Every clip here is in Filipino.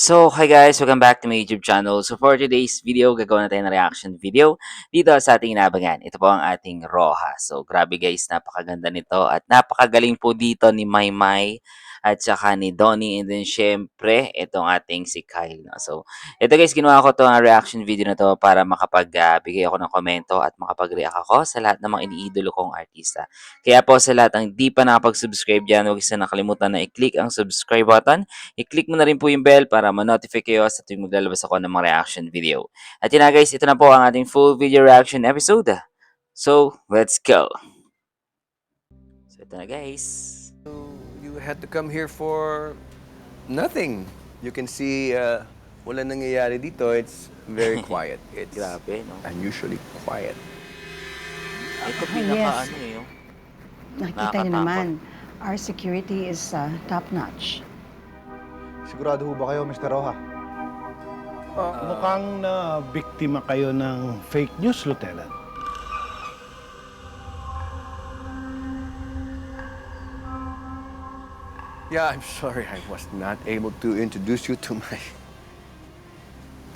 So, hi guys! Welcome back to my YouTube channel. So, for today's video, gagawin natin ng reaction video dito sa ating inabangan. Ito po ang ating Roja. So, grabe guys, napakaganda nito at napakagaling po dito ni Maymay at saka ni Donnie and then syempre, itong ating si Kyle. No? So, ito guys, ginawa ko itong reaction video na to para makapagbigay ako ng komento at makapag-react ako sa lahat ng mga iniidolo kong artista. Kaya po sa lahat ng di pa nakapag-subscribe dyan, huwag isa nakalimutan na i-click ang subscribe button. I-click mo na rin po yung bell para ma-notify kayo sa tuwing maglalabas ako ng mga reaction video. At yun na guys, ito na po ang ating full video reaction episode. So, let's go! So, ito na guys. You had to come here for nothing. You can see wala nangyayari dito. It's very quiet. It's Grabe, no? unusually quiet. Ito yes. pinaka-ano yun. Nakikita niyo naman, our security is top-notch. Sigurado ho ba kayo, Mr. Roja? Mukhang na biktima kayo ng fake news, Lieutenant. Yeah, I'm sorry I was not able to introduce you to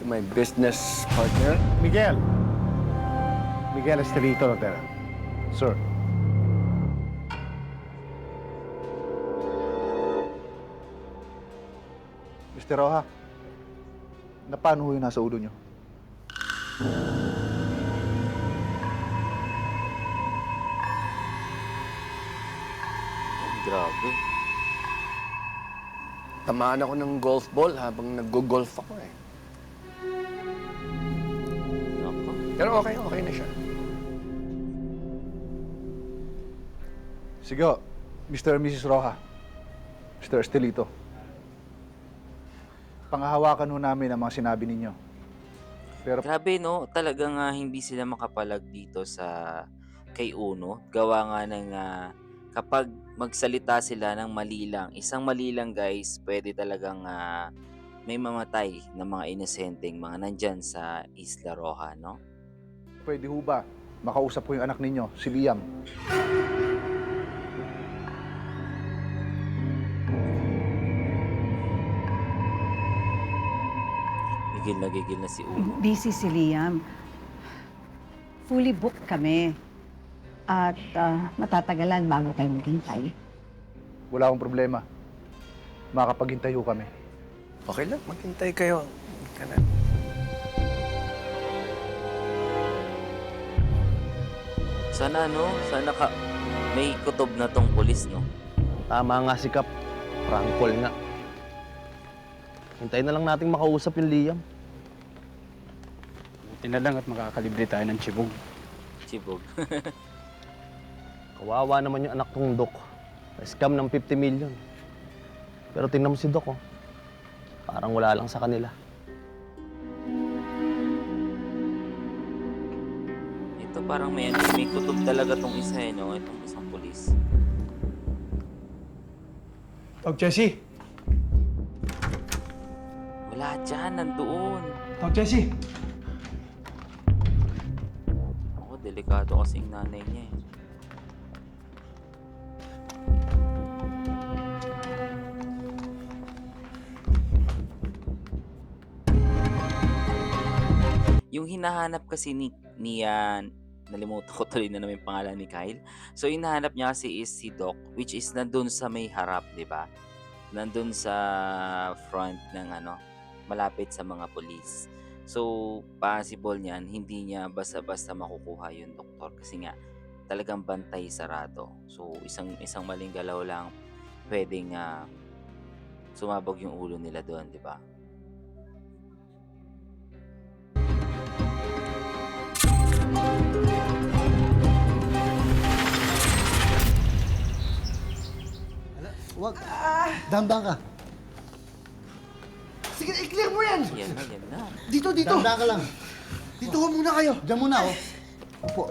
my business partner. Miguel. Miguel Estelito, Lieutenant. Sir. Mr. Roja, na paano ho yung nasa ulo nyo? Grabe. Tamaan ako ng golf ball habang nag-golf ako eh. Nako. Pero okay na siya. Sige ho, Mr. and Mrs. Roja, Mr. Estelito. Pangahawakan ho namin ang mga sinabi ninyo. Pero Grabe, no? Talagang hindi sila makapalag dito sa kay Uno. Gawa nga ng kapag magsalita sila ng mali lang, isang mali lang guys, pwede talagang may mamatay na mga inosenteng mga nandyan sa Isla Roja, no? pwede ho ba makausap ko yung anak ninyo, si Liam? Gigil na si Uno. Busy si Liam. Fully booked kami. At matatagalan bago kayo maghintay. Wala akong problema. Makapaghintay ho kami. Okay lang, maghintay kayo. Kana. Sana may kutob na tong pulis, no? Tama nga si Kap. Prank call nga. Hintayin na lang nating makausap yung Liam. Buti na lang at makakalibre tayo ng chibog. Chibog. Kawawa naman yung anak kong Doc. Na-scam ng 50 million. Pero tingnan mo si Doc, oh. Parang wala lang sa kanila. Ito parang may kutob talaga tong isa, eh, no? Itong isang pulis. Tog Jessie! Wala dyan, nandoon. Tog Jessie! Ako, delikado kasing nanay niya, eh. Yung hinahanap kasi nalimutan ko tuloy na naman yung pangalan ni Kyle. So, yung hinahanap niya kasi is si Doc, which is nandun sa may harap, di ba? Nandun sa front ng malapit sa mga polis. So, possible niyan, hindi niya basta-basta makukuha yung doktor kasi nga, talagang bantay sarado. So, isang maling galaw lang, pwedeng sumabog yung ulo nila doon, di ba? Wag. Damdang ka. Sige, i-clear mo yan. Yan na. Dito. Damdang ka lang. Dito ho muna kayo. Diyan muna, oh. Upo.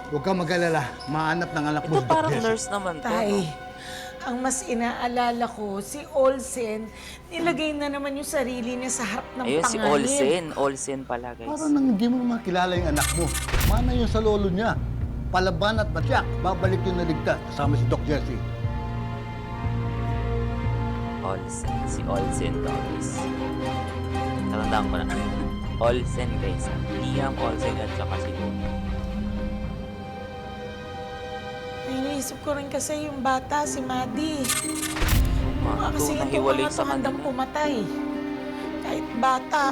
Huwag kang mag-alala. Mahanap ng anak mo. Ito parang nurse naman to. Tay, No? ang mas inaalala ko, si Olsen, nilagay na naman yung sarili niya sa harap ng Ayun, si panganib. Olsen. Olsen pala, guys. Parang nang hindi mo naman kilala yung anak mo. Mana yun sa lolo niya. Palaban at batyak. Babalik yung naligtas kasama si Doc Jessie. Olsen. Si Olsen Torres. Natandaan ko na. Olsen guys. Liam Olsen at saka si Luna. Ay, naisip ko rin kasi yung bata, si Maddie. Ito, Kasi ito nahiwalay mga sa handang kanila. pumatay. Kahit bata.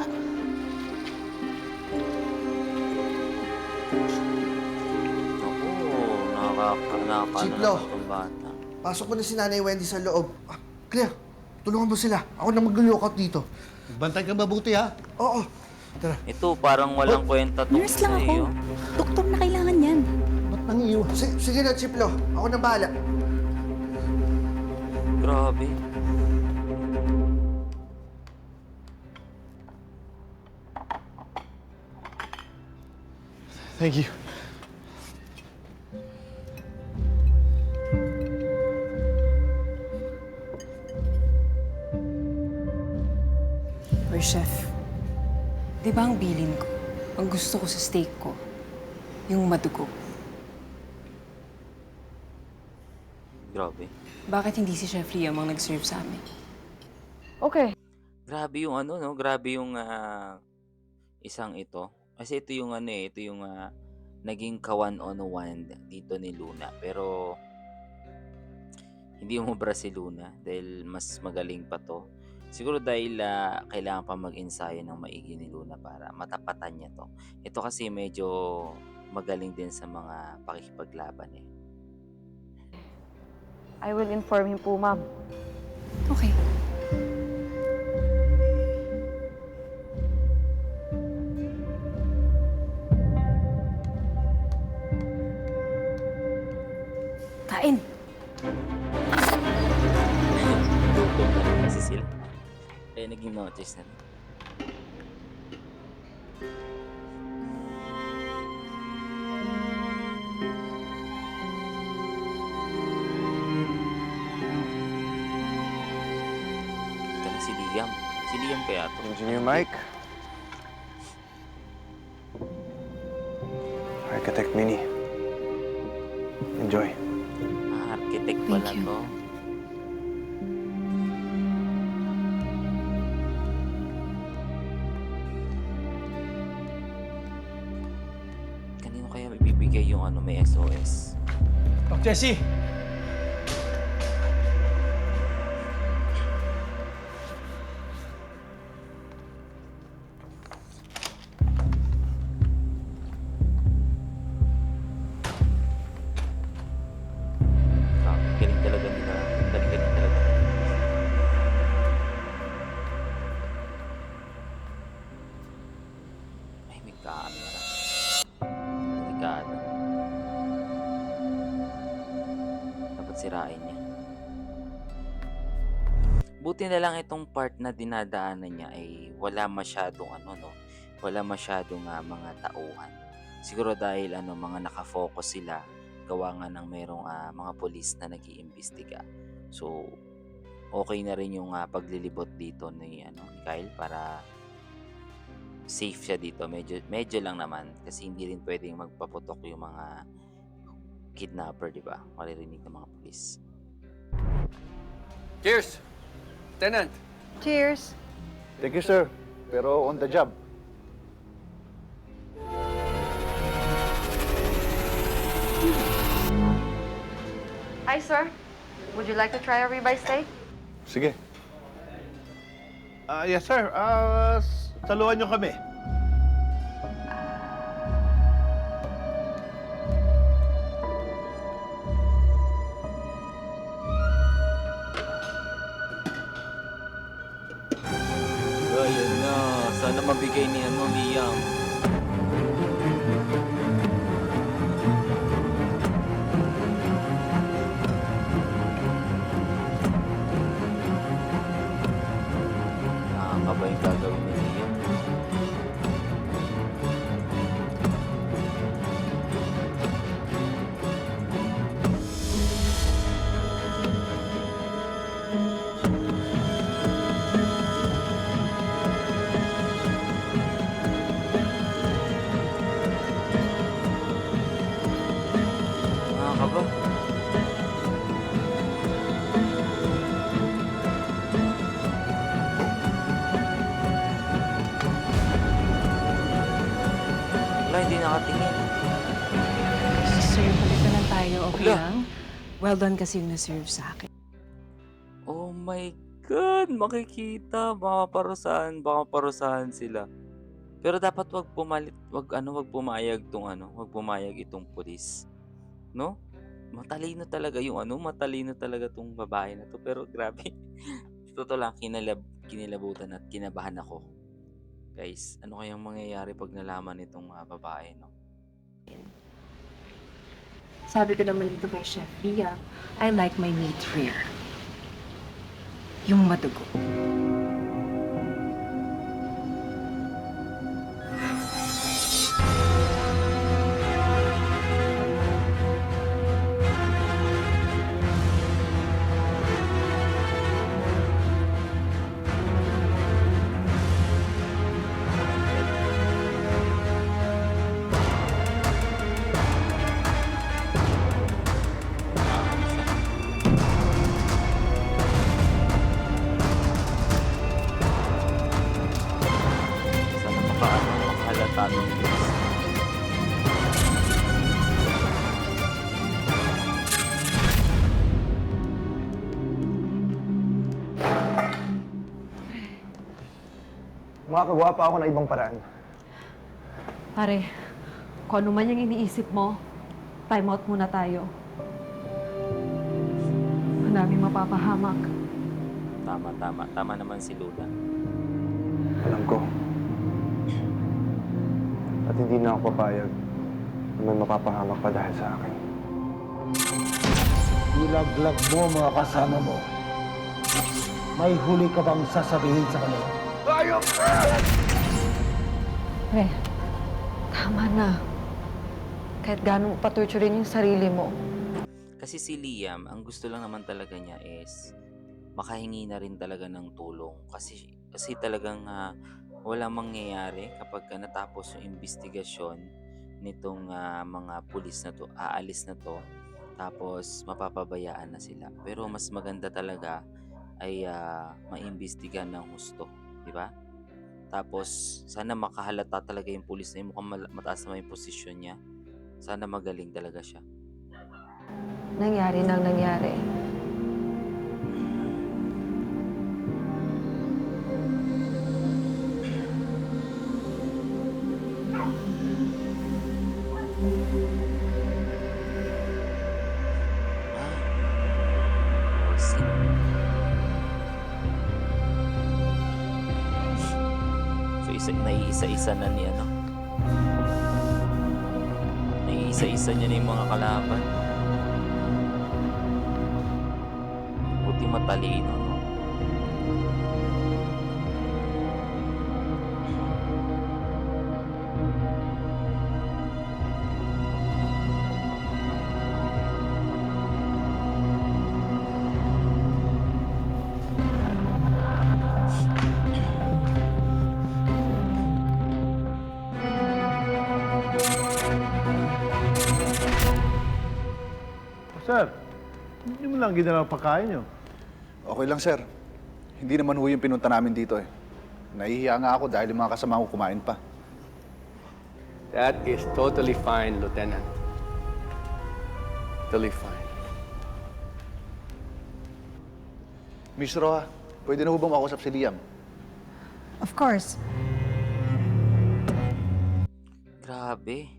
Oo, nakakano Chiklo. naman itong bata. Pasok mo na si Nanay Wendy sa loob. Claire, tulungan mo sila. Ako na mag-lookout dito. Bantay ka mabuti, ha? Oo. Tara. Ito, parang walang kwenta tong Nurse lang ako. sa'yo. Doktor na kailangan yan. Ba't nang iiwan? Sige na, Chiplo. Ako na bahala. Grabe. Thank you. Or chef, di ba ang bilin ko, ang gusto ko sa steak ko, yung madugo? Grabe. Bakit hindi si Chef Liam ang nag-serve sa amin? Okay. Grabe yung ano, no? Grabe yung isang ito. Kasi ito yung ano eh, ito yung naging ka-one-on-one dito ni Luna. Pero hindi umubra si Luna dahil mas magaling pa to. Siguro dahil kailangan pa mag-ensayo ng maigi ni Luna para matapatan niya to. Ito kasi medyo magaling din sa mga pakikipaglaban eh. I will inform him po, ma'am. Okay. Kain! Gutom na rin kasi sila. Kaya naging notice na rin. Ito na si Liam. Si Liam kaya to. Engineer Mike. Architect Minnie. Enjoy. Architect Thank pala you. to. Kanino kaya ibibigay yung ano, may SOS? Doc Jesse! Grabe, galing talaga nila. Galing talaga. Ay, may camera. Delikado. Dapat sirain niya. Buti na lang itong part na dinadaanan niya ay wala masyadong ano no, wala masyadong mga tauhan. Siguro dahil ano mga nakafocus sila gawa nga ng merong mga pulis na nag-iimbestiga. So okay na rin yung paglilibot dito ni ano ni Kyle para safe siya dito. Medyo lang naman kasi hindi rin pwedeng magpaputok yung mga kidnapper, di ba? Maririnig ng mga pulis. Cheers! Tenant! Cheers! Thank you, sir. Pero on the job. Hi, sir. Would you like to try a ribeye steak? Sige. Yes, sir. Saluhan niyo kami. Ayan na. Sana mabigay ni ano, Liam. Nakakaba yung gagawin ni Liam. hindi nakatingin. Serve ulit na lang tayo, okay Hala. lang? Well done kasi yung na-serve sa akin. Oh my God! Makikita. Baka parusahan sila. Pero dapat wag pumayag itong pulis. No? Matalino talaga tong babae na to. Pero grabe. Totoo lang, kinilabutan at kinabahan ako. Guys, ano kayang mangyayari pag nalaman itong babae, no? Sabi ko naman dito kay Chef Lia, I like my meat rare. Yung madugo. Sana makahalata ng pulis. Makakagawa pa ako ng ibang paraan. Pare, kung ano man yung iniisip mo, time out muna tayo. Ang daming mapapahamak. Tama naman si Lula. Alam ko. At hindi na ako papayag na may mapapahamak pa dahil sa akin. Ilaglag mo ang mga kasama mo. May huli ka bang sasabihin sa kanila? Pre, tama na. Kahit gano'ng patorturin yung sarili mo. Kasi si Liam, ang gusto lang naman talaga niya is makahingi na rin talaga ng tulong. Kasi talagang walang mangyayari kapag natapos yung investigasyon nitong mga pulis na to, aalis na to, tapos mapapabayaan na sila. Pero mas maganda talaga ay maimbestigahan ng husto, di ba? Tapos sana makahalata talaga yung pulis na yun, mukhang mataas naman yung posisyon niya. Sana magaling talaga siya. Nangyari nang nangyari. So naiisa-isa na ni naiisa-isa niya na yung mga kalaban. Buti matalino, no? Sir, hindi mo lang ginalaw pagkain nyo. Okay lang, sir. Hindi naman ho yung pinunta namin dito eh. Nahihiya nga ako dahil yung mga kasama ko kumain pa. That is totally fine, Lieutenant. Totally fine. Miss Roa, pwede na ho bang makausap si Liam? Of course. Grabe.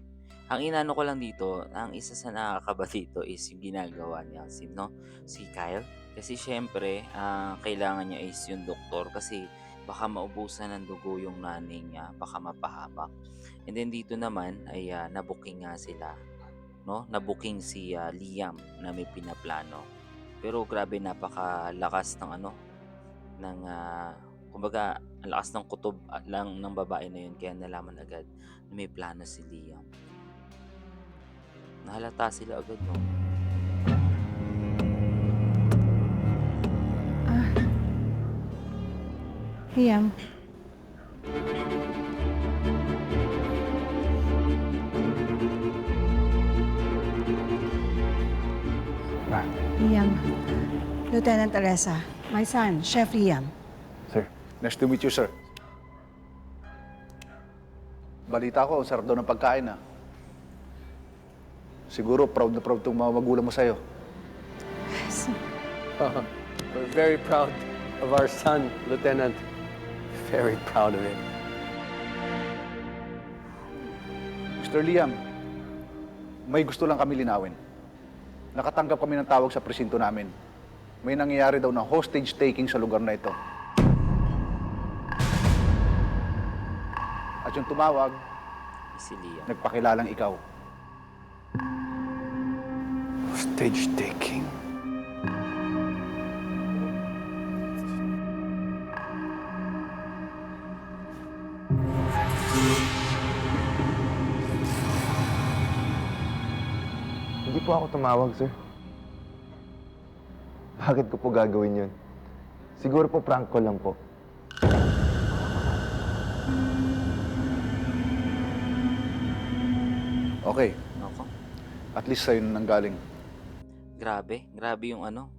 Ang inano ko lang dito, ang isa sa nakakaba dito is yung ginagawa niya si Kyle. Kasi syempre, kailangan niya is yung doktor kasi baka maubusan ng dugo yung nanay niya, baka mapahamak. And then dito naman ay nabuking nga sila, no? Nabuking si Liam na may pinaplano. Pero grabe, napakalakas ng kumbaga, ang lakas ng kutob lang ng babae na yun kaya nalaman agad na may plano si Liam. Nahalata sila agad, no? Liam. Liam. Lieutenant Teresa. My son, Chef Liam. Sir. Nice to meet you, sir. Balita ko, ang sarap daw ng pagkain ah. Siguro proud na proud tong mga magulang mo sa'yo. We're very proud of our son, Lieutenant. Very proud of him. Mr. Liam, may gusto lang kami linawin. Nakatanggap kami ng tawag sa presinto namin. May nangyayari daw na hostage taking sa lugar na ito. At yung tumawag, Si Liam. nagpakilalang ikaw. Stage taking. Hindi po ako tumawag, sir. Bakit ko po gagawin yun? Siguro po prank ko lang po. Okay, Ako. at least sa'yo na nanggaling. Grabe yung ano.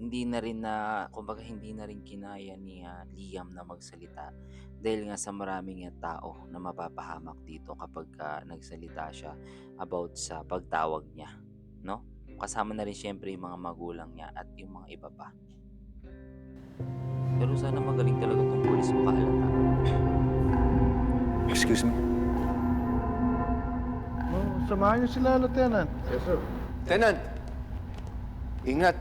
Hindi na rin kumbaga hindi na rin kinaya ni Liam na magsalita dahil nga sa maraming tao na mapapahamak dito kapag nagsalita siya about sa pagtawag niya, no? Kasama na rin syempre yung mga magulang niya at yung mga iba pa. Pero sana magaling talaga tong pulis makahalata. Excuse me? Samahan niyo sila, Lieutenant. Lieutenant! Ingat!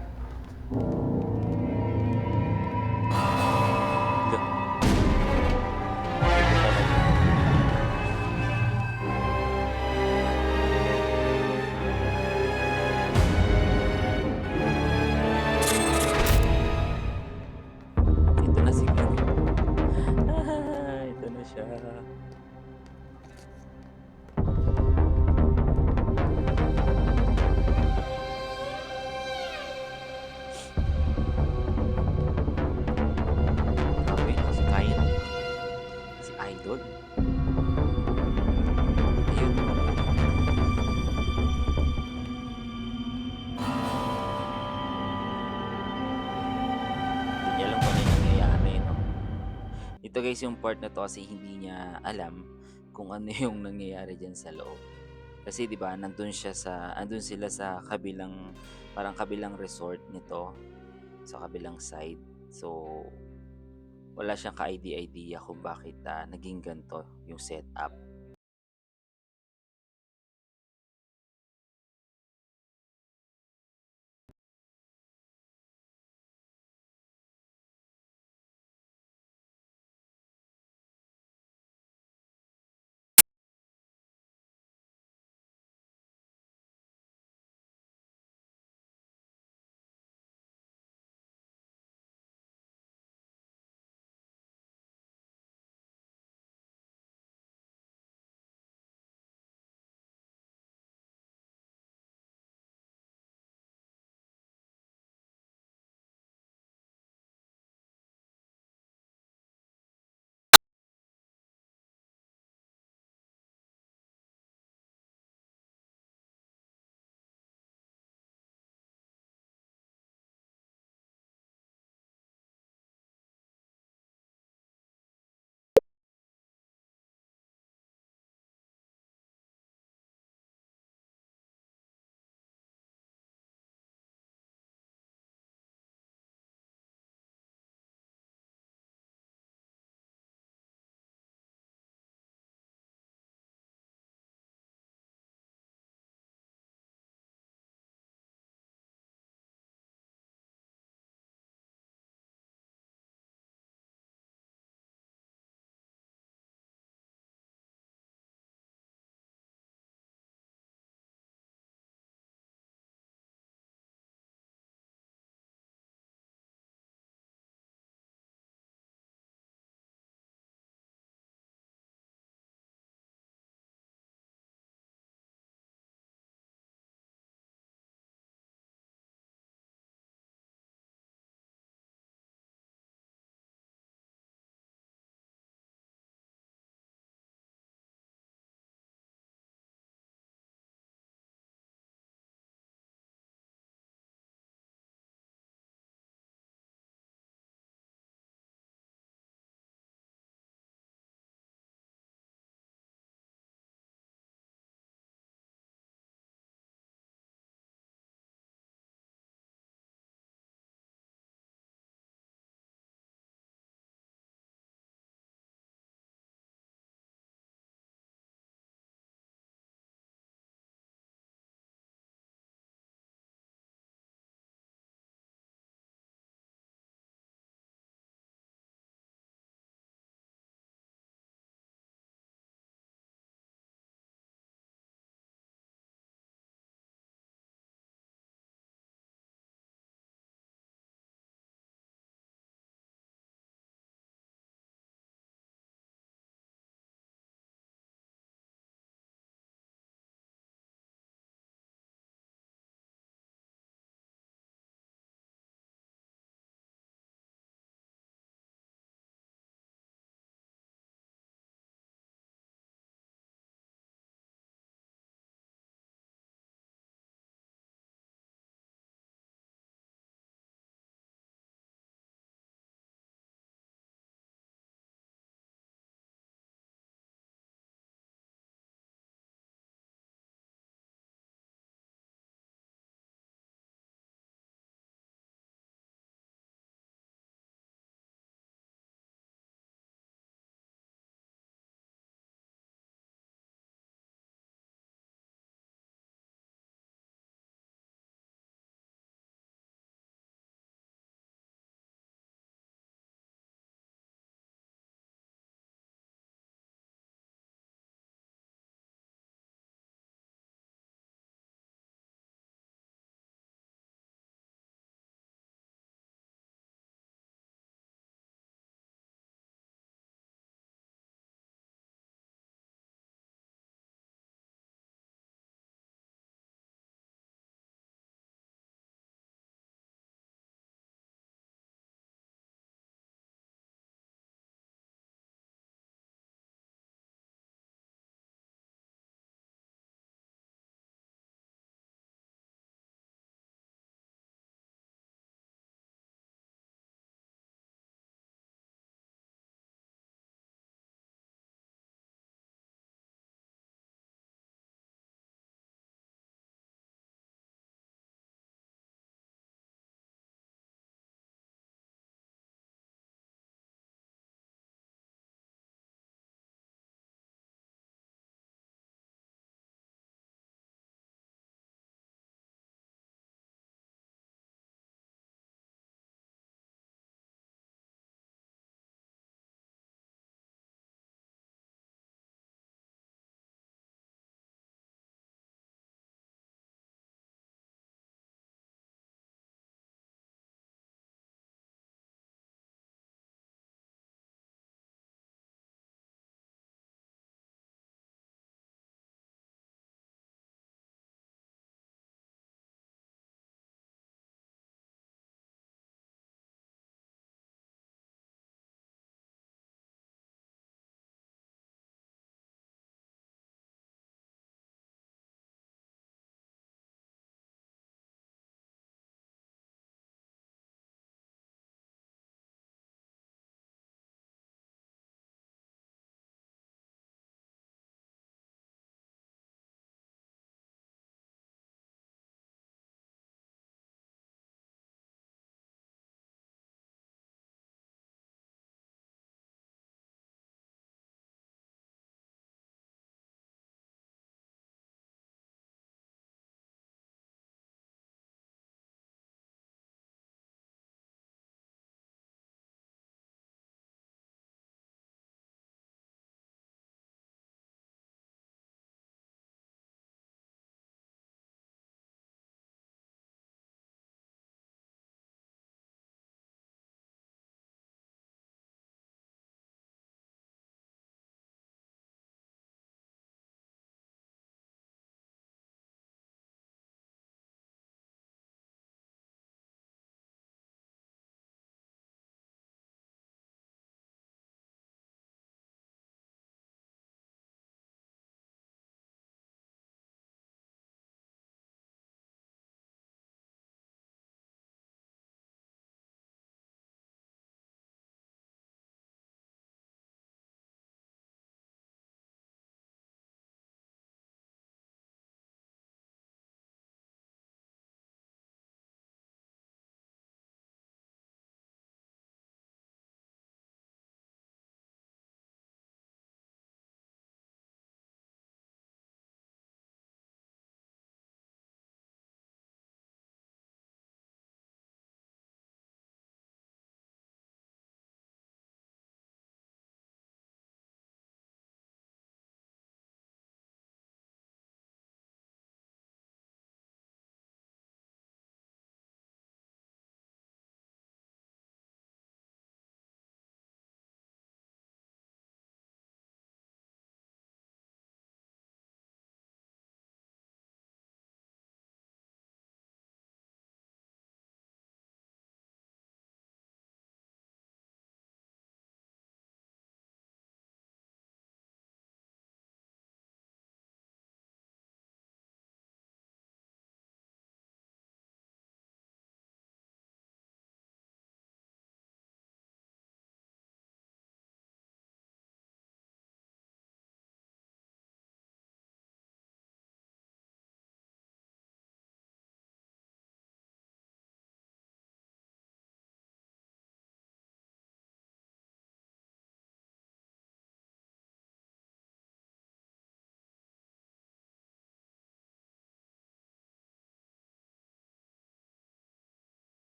Ito na si Glenn. Ito na siya. Grabe, si Kyle. Si Idol. Ayun. Hindi niya alam kung ano yung nangyayari, no? Ito guys, yung part na to kasi hindi niya alam kung ano yung nangyayari dyan sa loob. Kasi 'di ba, andun sila sa parang kabilang resort nito, sa kabilang side. So wala siyang ka-idea kung bakit naging ganito yung setup.